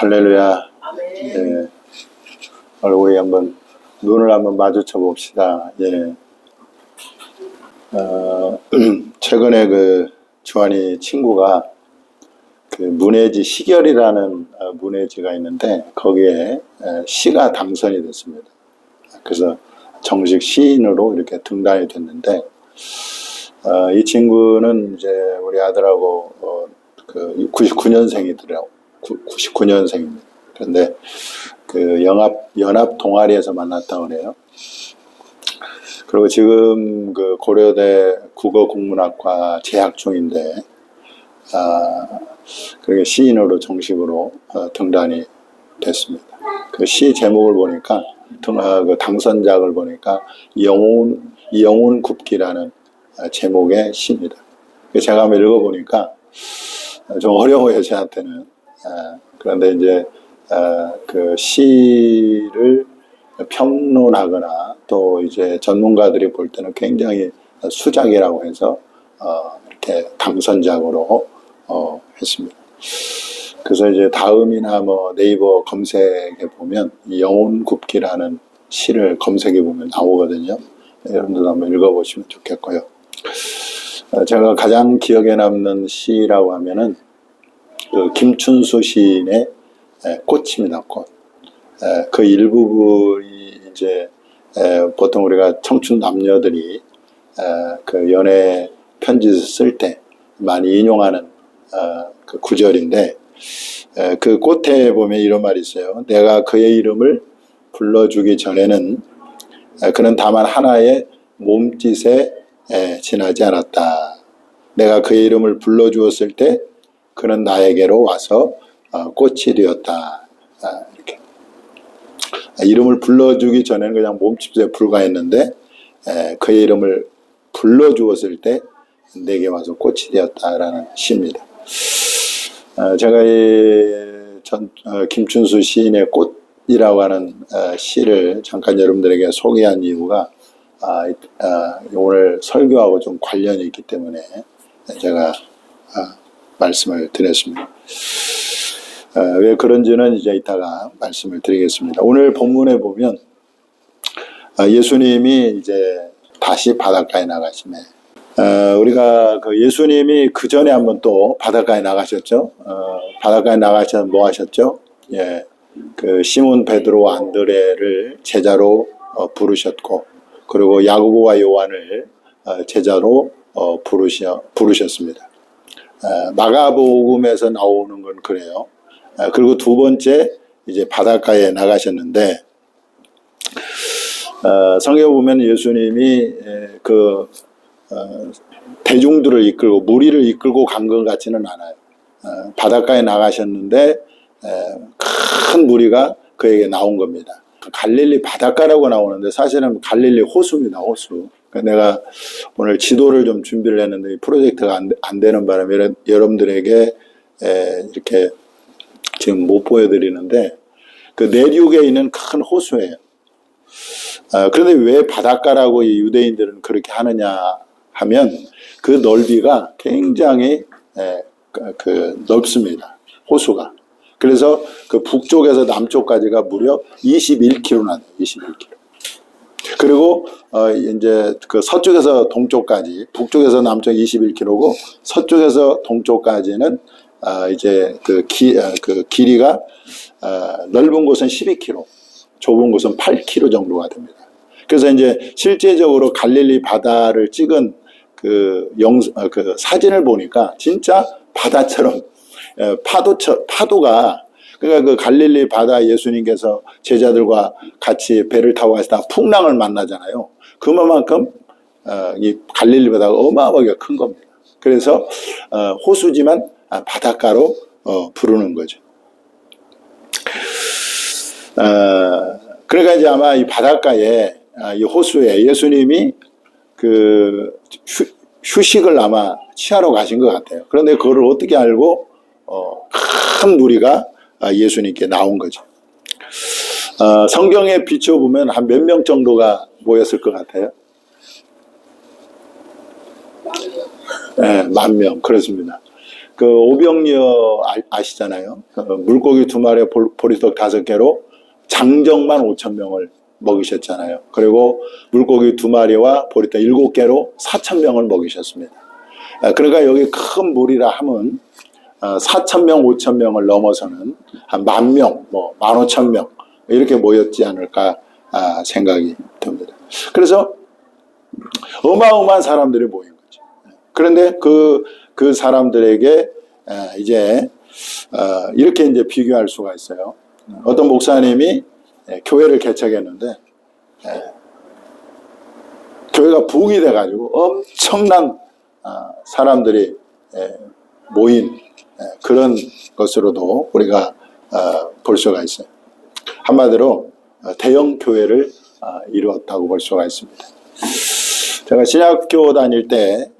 할렐루야. 예. 얼굴이 한번, 눈을 한번 마주쳐 봅시다. 예. 최근에 주한이 친구가 문예지 시결이라는 문예지가 있는데, 거기에 시가 당선이 됐습니다. 그래서 정식 시인으로 이렇게 등단이 됐는데, 이 친구는 이제 우리 아들하고 99년생이더라고요. 99년생입니다. 그런데 연합 동아리에서 만났다고 그래요. 그리고 지금 고려대 국어국문학과 재학 중인데, 그게 시인으로 정식으로 등단이 됐습니다. 그 시 제목을 보니까, 당선작을 보니까, 영혼 굽기라는 제목의 시입니다. 제가 한번 읽어보니까 좀 어려워요, 저한테는. 그런데 이제 그 시를 평론하거나 또 이제 전문가들이 볼 때는 굉장히 수작이라고 해서 이렇게 당선작으로 했습니다. 그래서 이제 다음이나 네이버 검색에 보면 이 영혼 굽기라는 시를 검색해 보면 나오거든요. 여러분들도 한번 읽어보시면 좋겠고요. 제가 가장 기억에 남는 시라고 하면은 김춘수 시인의 꽃입니다. 꽃. 그 일부분이 이제 보통 우리가 청춘 남녀들이 그 연애 편지를 쓸 때 많이 인용하는 그 구절인데, 그 꽃에 보면 이런 말이 있어요. 내가 그의 이름을 불러주기 전에는 그는 다만 하나의 몸짓에 지나지 않았다. 내가 그의 이름을 불러주었을 때 그는 나에게로 와서 꽃이 되었다. 이렇게. 이름을 불러주기 전에는 그냥 몸짓에 불과했는데, 그의 이름을 불러주었을 때 내게 와서 꽃이 되었다라는 시입니다. 제가 김춘수 시인의 꽃이라고 하는 시를 잠깐 여러분들에게 소개한 이유가 오늘 설교하고 좀 관련이 있기 때문에 제가 말씀을 드렸습니다. 왜 그런지는 이제 이따가 말씀을 드리겠습니다. 오늘 본문에 보면 예수님이 이제 다시 바닷가에 나가시네. 우리가 예수님이 그 전에 한번 또 바닷가에 나가셨죠. 바닷가에 나가셔서 뭐 하셨죠? 예, 시몬 베드로 안드레를 제자로 부르셨고, 그리고 야고보와 요한을 제자로 부르셨습니다. 마가복음에서 나오는 건 그래요. 그리고 두 번째 이제 바닷가에 나가셨는데, 성경에 보면 예수님이 대중들을 이끌고 무리를 이끌고 간 것 같지는 않아요. 바닷가에 나가셨는데 큰 무리가 그에게 나온 겁니다. 갈릴리 바닷가라고 나오는데 사실은 갈릴리 호수입니다. 호수. 내가 오늘 지도를 좀 준비를 했는데 이 프로젝트가 안 되는 바람에 여러분들에게 이렇게 지금 못 보여드리는데, 그 내륙에 있는 큰 호수예요. 그런데 왜 바닷가라고 이 유대인들은 그렇게 하느냐 하면, 그 넓이가 굉장히 넓습니다. 호수가. 그래서 그 북쪽에서 남쪽까지가 무려 21km나 돼요. 21km. 그리고 이제 서쪽에서 동쪽까지, 북쪽에서 남쪽 21km고 서쪽에서 동쪽까지는 이제 길이가 넓은 곳은 12km, 좁은 곳은 8km 정도가 됩니다. 그래서 이제 실제적으로 갈릴리 바다를 찍은 사진을 보니까 진짜 바다처럼, 파도가, 그러니까 갈릴리 바다 예수님께서 제자들과 같이 배를 타고 가시다가 풍랑을 만나잖아요. 그만큼 이 갈릴리 바다가 어마어마하게 큰 겁니다. 그래서 호수지만 바닷가로 부르는 거죠. 그러니까 이제 아마 이 바닷가에, 이 호수에 예수님이 휴식을 아마 취하러 가신 것 같아요. 그런데 그걸 어떻게 알고 큰 무리가 예수님께 나온 거죠. 성경에 비춰보면 한 몇 명 정도가 모였을 것 같아요? 네, 10,000명. 그렇습니다. 그 오병이어 아시잖아요. 물고기 2마리에 보리떡 5개로 장정만 5,000명을 먹이셨잖아요. 그리고 물고기 2마리와 보리떡 7개로 4,000명을 먹이셨습니다. 그러니까 여기 큰 물이라 함은 4,000명, 5,000명을 넘어서는 한 10,000명, 뭐 15,000명 이렇게 모였지 않을까 생각이 듭니다. 그래서 어마어마한 사람들이 모인 거죠. 그런데 그 사람들에게 이제 이렇게 이제 비교할 수가 있어요. 어떤 목사님이 교회를 개척했는데 교회가 부흥이 돼가지고 엄청난 사람들이 모인 그런 것으로도 우리가 볼 수가 있어요. 한마디로 대형 교회를 이루었다고 볼 수가 있습니다. 제가 신학교 다닐 때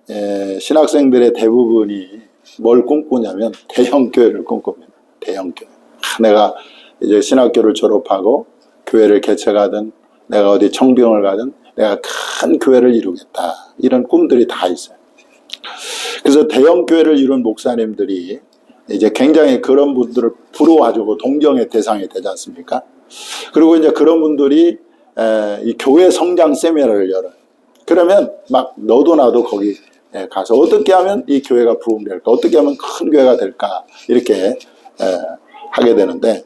신학생들의 대부분이 뭘 꿈꾸냐면 대형 교회를 꿈꿉니다. 대형 교회. 내가 이제 신학교를 졸업하고 교회를 개척하든 내가 어디 청병을 가든 내가 큰 교회를 이루겠다. 이런 꿈들이 다 있어요. 그래서 대형 교회를 이룬 목사님들이 이제 굉장히 그런 분들을 부러워가지고 동경의 대상이 되지 않습니까? 그리고 이제 그런 분들이 이 교회 성장 세미나를 열어요. 그러면 막 너도 나도 거기 가서 어떻게 하면 이 교회가 부흥될까? 어떻게 하면 큰 교회가 될까? 이렇게 하게 되는데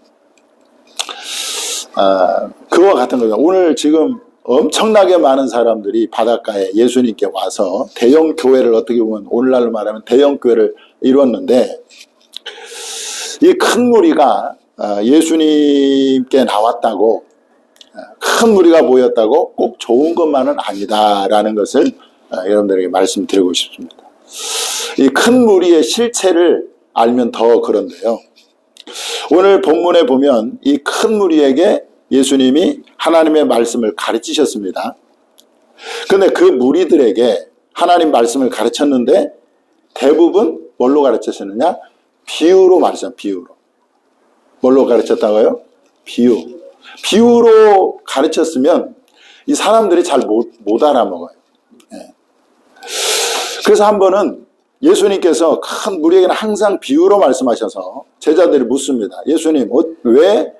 그와 같은 거죠. 오늘 지금 엄청나게 많은 사람들이 바닷가에 예수님께 와서 대형 교회를 어떻게 보면 오늘날로 말하면 대형 교회를 이루었는데 이 큰 무리가 예수님께 나왔다고 큰 무리가 모였다고 꼭 좋은 것만은 아니다라는 것을 여러분들에게 말씀드리고 싶습니다. 이 큰 무리의 실체를 알면 더 그런데요. 오늘 본문에 보면 이 큰 무리에게 예수님이 하나님의 말씀을 가르치셨습니다. 그런데 그 무리들에게 하나님 말씀을 가르쳤는데 대부분 뭘로 가르쳤느냐? 비유로 말했어요. 비유로. 뭘로 가르쳤다고요? 비유. 비유로 가르쳤으면 이 사람들이 잘 못 알아먹어요. 그래서 한 번은 예수님께서 큰 무리에게는 항상 비유로 말씀하셔서 제자들이 묻습니다. 예수님, 왜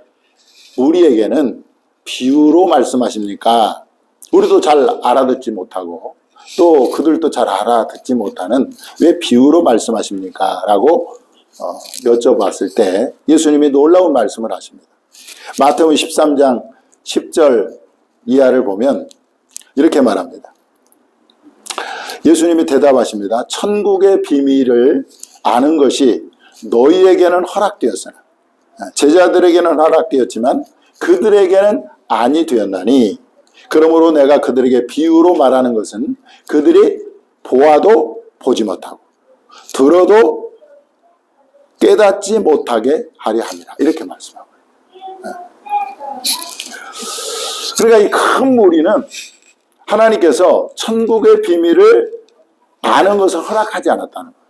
우리에게는 비유로 말씀하십니까? 우리도 잘 알아듣지 못하고 또 그들도 잘 알아듣지 못하는 왜 비유로 말씀하십니까? 라고 여쭤봤을 때 예수님이 놀라운 말씀을 하십니다. 마태복음 13장 10절 이하를 보면 이렇게 말합니다. 예수님이 대답하십니다. 천국의 비밀을 아는 것이 너희에게는 허락되었으나 제자들에게는 허락되었지만 그들에게는 아니 되었나니 그러므로 내가 그들에게 비유로 말하는 것은 그들이 보아도 보지 못하고 들어도 깨닫지 못하게 하려 함이라. 이렇게 말씀하고요. 그러니까 이 큰 무리는 하나님께서 천국의 비밀을 아는 것을 허락하지 않았다는 거예요.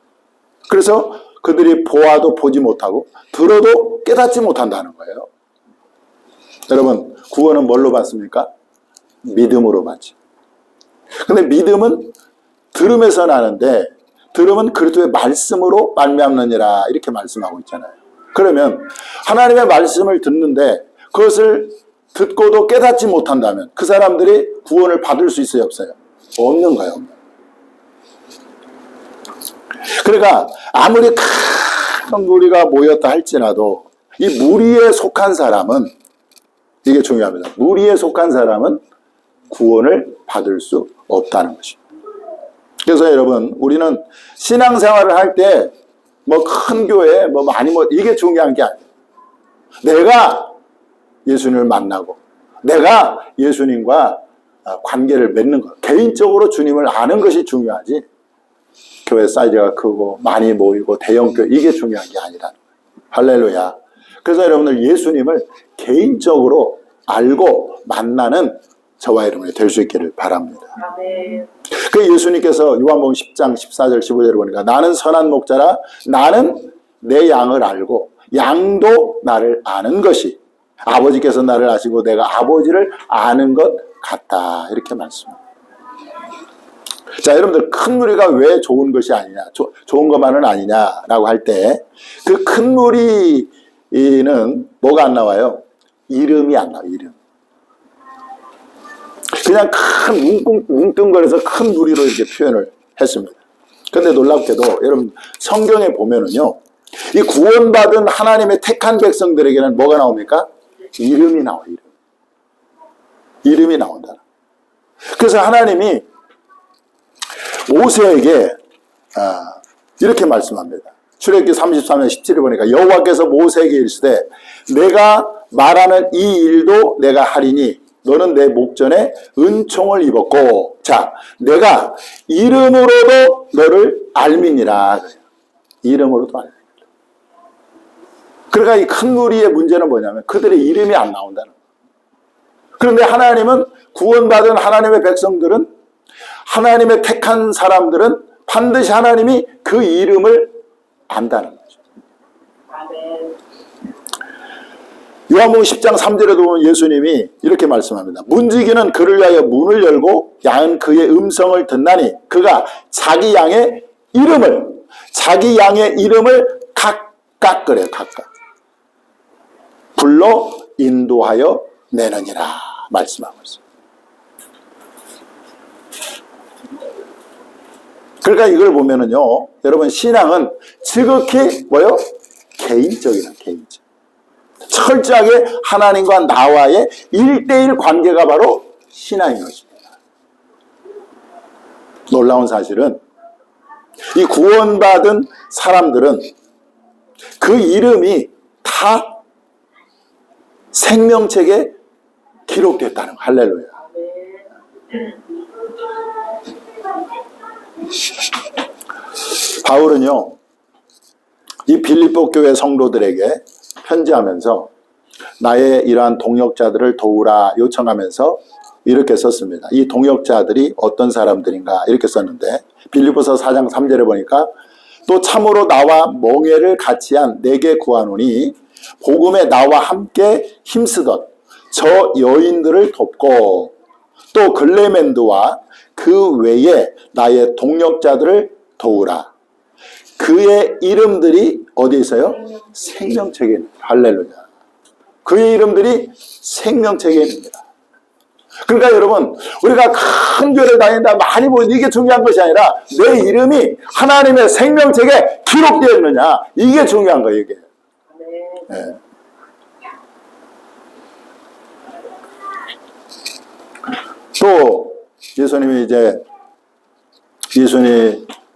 그래서 그들이 보아도 보지 못하고 들어도 깨닫지 못한다는 거예요. 여러분, 구원은 뭘로 받습니까? 믿음으로 받죠. 근데 믿음은 들음에서 나는데 들음은 그리스도의 말씀으로 말미암느니라 이렇게 말씀하고 있잖아요. 그러면 하나님의 말씀을 듣는데 그것을 듣고도 깨닫지 못한다면 그 사람들이 구원을 받을 수 있어요, 없어요? 없는 거예요. 그러니까 아무리 큰 무리가 모였다 할지라도 이 무리에 속한 사람은, 이게 중요합니다. 무리에 속한 사람은 구원을 받을 수 없다는 것입니다. 그래서 여러분, 우리는 신앙생활을 할 때 뭐 큰 교회 뭐 많이 이게 중요한 게 아니에요. 내가 예수님을 만나고 내가 예수님과 관계를 맺는 것, 개인적으로 주님을 아는 것이 중요하지 교회 사이즈가 크고 많이 모이고 대형 교회 이게 중요한 게 아니라. 할렐루야. 그래서 여러분들 예수님을 개인적으로 알고 만나는 저와 여러분이 될 수 있기를 바랍니다. 아멘. 그 예수님께서 요한복음 10장 14절 15절을 보니까 나는 선한 목자라 나는 내 양을 알고 양도 나를 아는 것이 아버지께서 나를 아시고 내가 아버지를 아는 것 같다. 이렇게 말씀합니다. 자, 여러분들 큰 무리가 왜 좋은 것이 아니냐, 좋은 것만은 아니냐라고 할 때 그 큰 무리는 뭐가 안 나와요? 이름이 안 나와요. 이름. 그냥 큰 뭉뚱거려서 큰 무리로 이렇게 표현을 했습니다. 그런데 놀랍게도 여러분 성경에 보면은요, 이 구원받은 하나님의 택한 백성들에게는 뭐가 나옵니까? 이름이 나와요. 이름이 나온다. 그래서 하나님이 모세에게 이렇게 말씀합니다. 출애굽기 33년 17절 보니까 여호와께서 모세에게 이르시되 내가 말하는 이 일도 내가 하리니 너는 내 목전에 은총을 입었고, 자, 내가 이름으로도 너를 알미니라. 이름으로도 알미니라. 그러니까 이 큰 무리의 문제는 뭐냐면 그들의 이름이 안 나온다는 거예요. 그런데 하나님은 구원받은 하나님의 백성들은, 하나님의 택한 사람들은 반드시 하나님이 그 이름을 안다는 거죠. 요한복음 10장 3절에도 보면 예수님이 이렇게 말씀합니다. 문지기는 그를 위하여 문을 열고 양은 그의 음성을 듣나니 그가 자기 양의 이름을 각각 그래요. 각각 불러 인도하여 내느니라 말씀하고 있어요. 그러니까 이걸 보면은요, 여러분 신앙은 지극히 뭐요? 개인적이다. 개인적. 철저하게 하나님과 나와의 1:1 관계가 바로 신앙인 것입니다. 놀라운 사실은 이 구원받은 사람들은 그 이름이 다 생명책에 기록됐다는 거. 할렐루야. 바울은요, 이 빌립보 교회 성도들에게 편지하면서 나의 이러한 동역자들을 도우라 요청하면서 이렇게 썼습니다. 이 동역자들이 어떤 사람들인가 이렇게 썼는데, 빌립보서 4장 3절에 보니까 또 참으로 나와 멍에를 같이한 내게 구하노니 복음에 나와 함께 힘쓰던 저 여인들을 돕고 또 글레멘드와 그 외에 나의 동역자들을 도우라. 그의 이름들이 어디에 있어요? 생명책에 있습니다. 할렐루야. 그의 이름들이 생명책에 있습니다. 그러니까 여러분, 우리가 큰 교회를 다닌다, 많이 보는 이게 중요한 것이 아니라 내 이름이 하나님의 생명책에 기록되어 있느냐, 이게 중요한 거예요. 이게. 네. 또 예수님이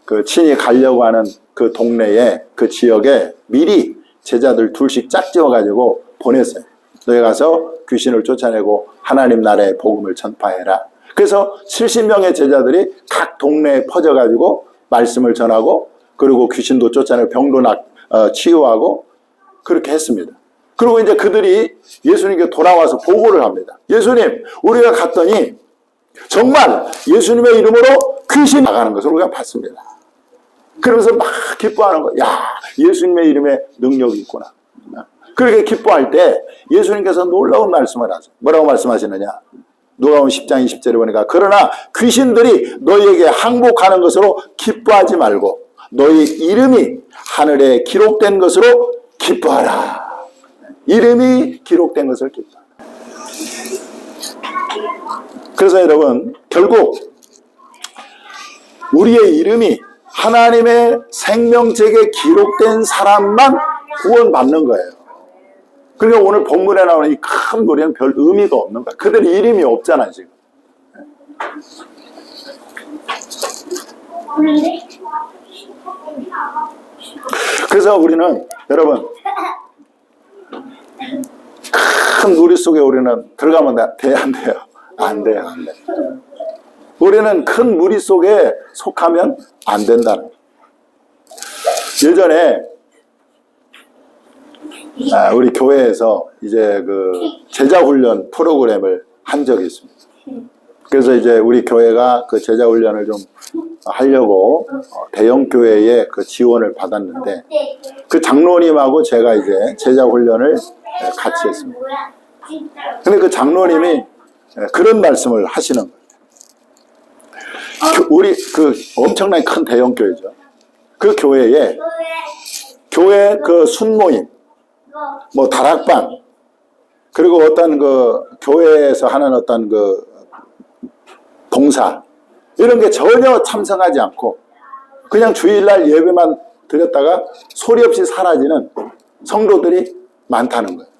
그 친히 가려고 하는 그 동네에, 그 지역에 미리 제자들 둘씩 짝지어가지고 보냈어요. 너희 가서 귀신을 쫓아내고 하나님 나라의 복음을 전파해라. 그래서 70명의 제자들이 각 동네에 퍼져가지고 말씀을 전하고, 그리고 귀신도 쫓아내고 병도 치유하고 그렇게 했습니다. 그리고 이제 그들이 예수님께 돌아와서 보고를 합니다. 예수님, 우리가 갔더니 정말 예수님의 이름으로 귀신 나가는 것을 우리가 봤습니다. 그러면서 막 기뻐하는 거야. 야, 예수님의 이름에 능력이 있구나. 그렇게 기뻐할 때 예수님께서 놀라운 말씀을 하세요. 뭐라고 말씀하시느냐? 누가복음 10장 20절에 보니까 그러나 귀신들이 너희에게 항복하는 것으로 기뻐하지 말고 너희 이름이 하늘에 기록된 것으로 기뻐하라. 이름이 기록된 것을 기뻐하라. 그래서 여러분, 결국 우리의 이름이 하나님의 생명책에 기록된 사람만 구원받는 거예요. 그러니까 오늘 본문에 나오는 이 큰 무리는 별 의미가 없는 거야. 그들 이름이 없잖아 지금. 그래서 우리는 여러분, 큰 무리 속에 우리는 들어가면 안 돼요? 안 돼요. 안 돼. 우리는 큰 무리 속에 속하면 안 된다는 거예요. 예전에 우리 교회에서 이제 그 제자훈련 프로그램을 한 적이 있습니다. 그래서 이제 우리 교회가 그 제자훈련을 좀 하려고 대형 교회에 그 지원을 받았는데, 그 장로님하고 제가 이제 제자훈련을 같이 했습니다. 근데 그 장로님이 그런 말씀을 하시는 거예요. 우리 그 엄청나게 큰 대형 교회죠. 그 교회에 교회 그 순모임, 뭐 다락방, 그리고 어떤 그 교회에서 하는 어떤 그 봉사 이런 게 전혀 참석하지 않고 그냥 주일날 예배만 드렸다가 소리 없이 사라지는 성도들이 많다는 거예요.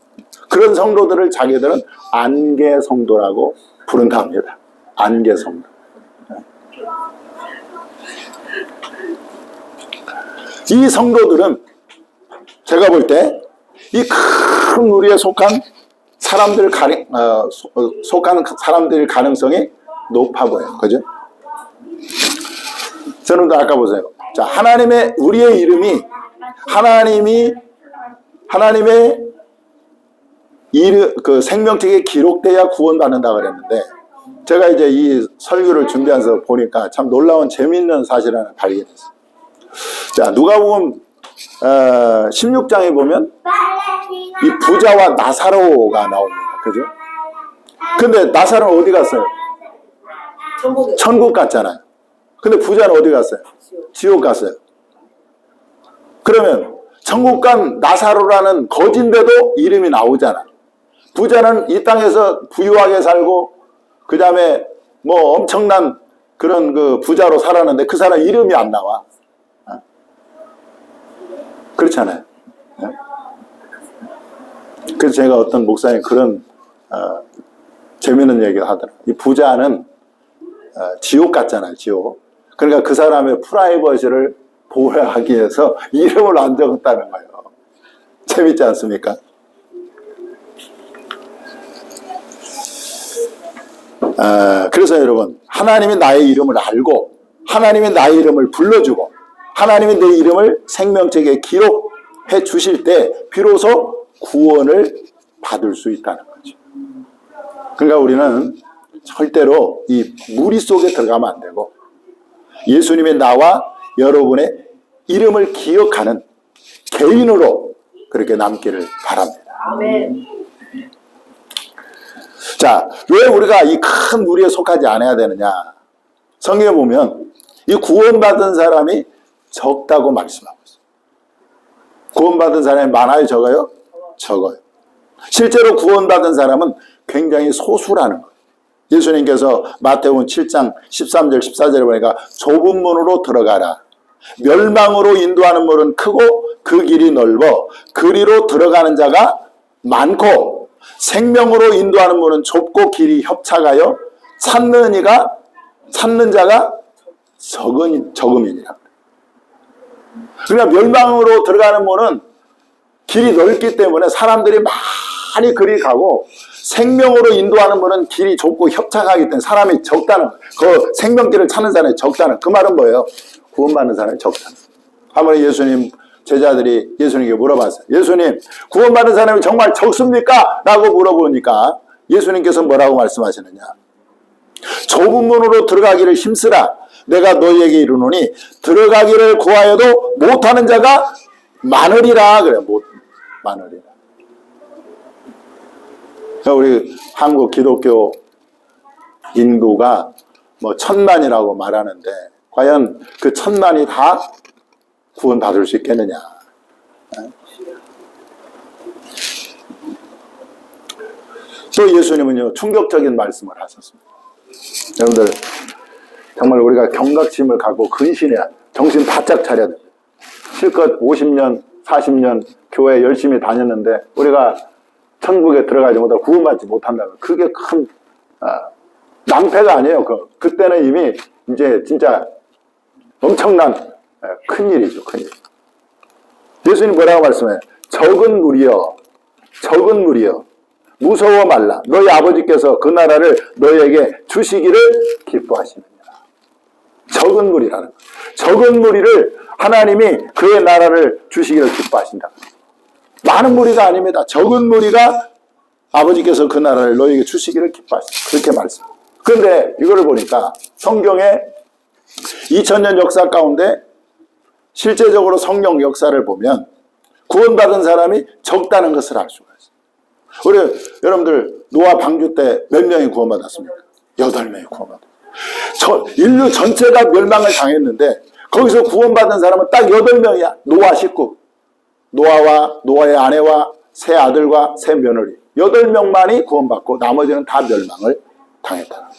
그런 성도들을 자기들은 안개 성도라고 부른다 합니다. 안개 성도. 이 성도들은 제가 볼 때 이 큰 무리에 속한 사람들일 가능성이 높아 보여요. 그죠? 저는 아까 보세요. 자, 우리의 이름이 하나님의 그 생명책에 기록돼야 구원받는다 그랬는데, 제가 이제 이 설교를 준비하면서 보니까 참 놀라운 재미있는 사실 하나 발견했어요. 자, 누가복음 16장에 보면 이 부자와 나사로가 나옵니다. 그죠? 근데 나사로는 어디 갔어요? 천국 갔잖아요. 근데 부자는 어디 갔어요? 지옥 갔어요. 그러면 천국 간 나사로라는 거진데도 이름이 나오잖아. 부자는 이 땅에서 부유하게 살고 그 다음에 뭐 엄청난 그런 그 부자로 살았는데 그 사람 이름이 안 나와. 그렇잖아요. 그래서 제가 어떤 목사님 그런 재미있는 얘기를 하더라고요. 이 부자는 지옥 같잖아요. 지옥. 그러니까 그 사람의 프라이버시를 보호하기 위해서 이름을 안 적었다는 거예요. 재밌지 않습니까? 그래서 여러분, 하나님이 나의 이름을 알고 하나님이 나의 이름을 불러주고 하나님이 내 이름을 생명책에 기록해 주실 때 비로소 구원을 받을 수 있다는 거죠. 그러니까 우리는 절대로 이 무리 속에 들어가면 안 되고 예수님의 나와 여러분의 이름을 기억하는 개인으로 그렇게 남기를 바랍니다. 아멘. 자, 왜 우리가 이 큰 무리에 속하지 않아야 되느냐? 성경에 보면 이 구원받은 사람이 적다고 말씀하고 있어요. 구원받은 사람이 많아요, 적어요? 적어요. 실제로 구원받은 사람은 굉장히 소수라는 거예요. 예수님께서 마태복음 7장 13절 14절에 보니까 좁은 문으로 들어가라. 멸망으로 인도하는 문은 크고 그 길이 넓어 그리로 들어가는 자가 많고 생명으로 인도하는 문은 좁고 길이 협착하여 찾는 자가 적음이니라. 그러니까 멸망으로 들어가는 문은 길이 넓기 때문에 사람들이 많이 그리 가고 생명으로 인도하는 문은 길이 좁고 협착하기 때문에 사람이 적다는 거예요. 그 생명길을 찾는 사람이 적다는 그 말은 뭐예요? 구원받는 사람이 적다는 거예요. 한번 예수님 제자들이 예수님께 물어봤어요. 예수님, 구원받는 사람이 정말 적습니까? 라고 물어보니까 예수님께서 뭐라고 말씀하시느냐? 좁은 문으로 들어가기를 힘쓰라. 내가 너희에게 이르노니 들어가기를 구하여도 못하는 자가 많으리라. 그래, 많으리라. 우리 한국 기독교 인구가 뭐 1000만이라고 말하는데 과연 그 1000만이 다 구원받을 수 있겠느냐. 또 예수님은요 충격적인 말씀을 하셨습니다. 여러분들 정말 우리가 경각심을 갖고 근신해야 정신 바짝 차려야 됩니다. 실컷 50년 40년 교회 열심히 다녔는데 우리가 천국에 들어가지 못하고 구원받지 못한다면 그게 큰 낭패가 아니에요. 그때는 이미 이제 진짜 엄청난 큰일이죠. 큰일. 예수님 뭐라고 말씀해요? 적은 무리여 무서워 말라. 너희 아버지께서 그 나라를 너희에게 주시기를 기뻐하시느니라. 적은 무리라는 거예요. 적은 무리를 하나님이 그의 나라를 주시기를 기뻐하신다. 많은 무리가 아닙니다. 적은 무리가 아버지께서 그 나라를 너희에게 주시기를 기뻐하신다. 그렇게 말씀. 그런데 이거를 보니까 성경에 2000년 역사 가운데 실제적으로 성령 역사를 보면 구원받은 사람이 적다는 것을 알 수가 있어요. 우리 여러분들 노아 방주 때 몇 명이 구원받았습니까? 8명이 구원받았어요. 인류 전체가 멸망을 당했는데 거기서 구원받은 사람은 딱 8명이야. 노아 식구. 노아와 노아의 아내와 세 아들과 세 며느리. 8명만이 구원받고 나머지는 다 멸망을 당했다.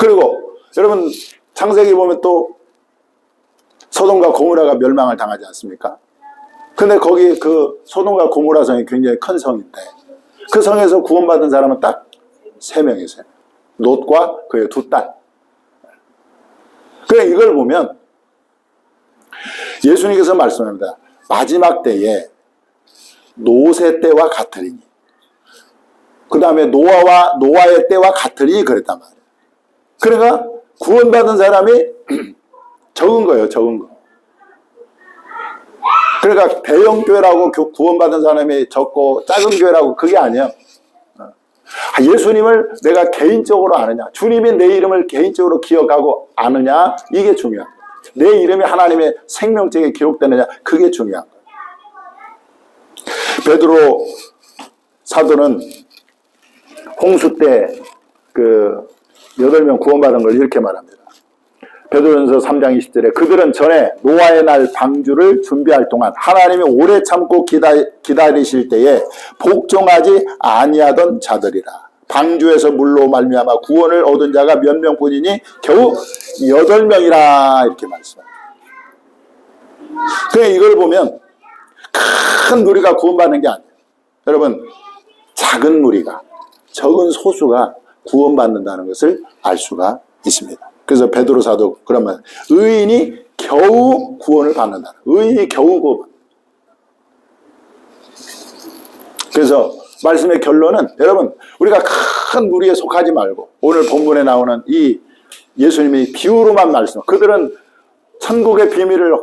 그리고 여러분 창세기 보면 또 소돔과 고모라가 멸망을 당하지 않습니까? 근데 거기 그 소돔과 고모라 성이 굉장히 큰 성인데 그 성에서 구원받은 사람은 딱 3명이세요. 롯과 그의 2딸. 그래 이걸 보면 예수님께서 말씀합니다. 마지막 때에 노세 때와 같으리니 그 다음에 노아의 때와 같으리니 그랬단 말이에요. 그러니까 구원받은 사람이 적은 거예요. 적은 거. 그러니까 대형 교회라고 구원받은 사람이 적고 작은 교회라고 그게 아니에요. 예수님을 내가 개인적으로 아느냐, 주님이 내 이름을 개인적으로 기억하고 아느냐, 이게 중요한 거예요. 내 이름이 하나님의 생명책에 기록되느냐, 그게 중요한 거예요. 베드로 사도는 홍수 때 그 8명 구원받은 걸 이렇게 말합니다. 베드로전서 3장 20절에 그들은 전에 노아의 날 방주를 준비할 동안 하나님이 오래 참고 기다리실 때에 복종하지 아니하던 자들이라. 방주에서 물로 말미암아 구원을 얻은 자가 몇 명뿐이니 겨우 8명이라 이렇게 말씀합니다. 그냥 이걸 보면 큰 무리가 구원받는 게 아니에요. 여러분 작은 무리가 적은 소수가 구원받는다는 것을 알 수가 있습니다. 그래서 베드로 사도 그런 말, 의인이 겨우 구원을 받는다. 의인이 겨우 구원. 그래서 말씀의 결론은 여러분 우리가 큰 무리에 속하지 말고 오늘 본문에 나오는 이 예수님이 비유로만 말씀. 그들은 천국의 비밀을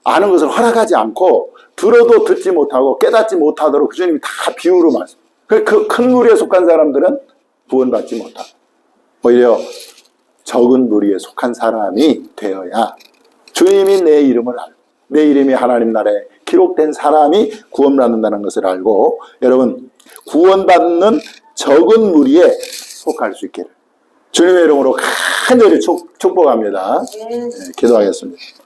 아는 것을 허락하지 않고 들어도 듣지 못하고 깨닫지 못하도록 그 주님이 다 비유로 말씀. 그 큰 무리에 속한 사람들은 구원받지 못하고 오히려 적은 무리에 속한 사람이 되어야 주님이 내 이름을 알고 내 이름이 하나님 나라에 기록된 사람이 구원받는다는 것을 알고 여러분 구원받는 적은 무리에 속할 수 있기를 주님의 이름으로 간절히 축복합니다. 네, 기도하겠습니다.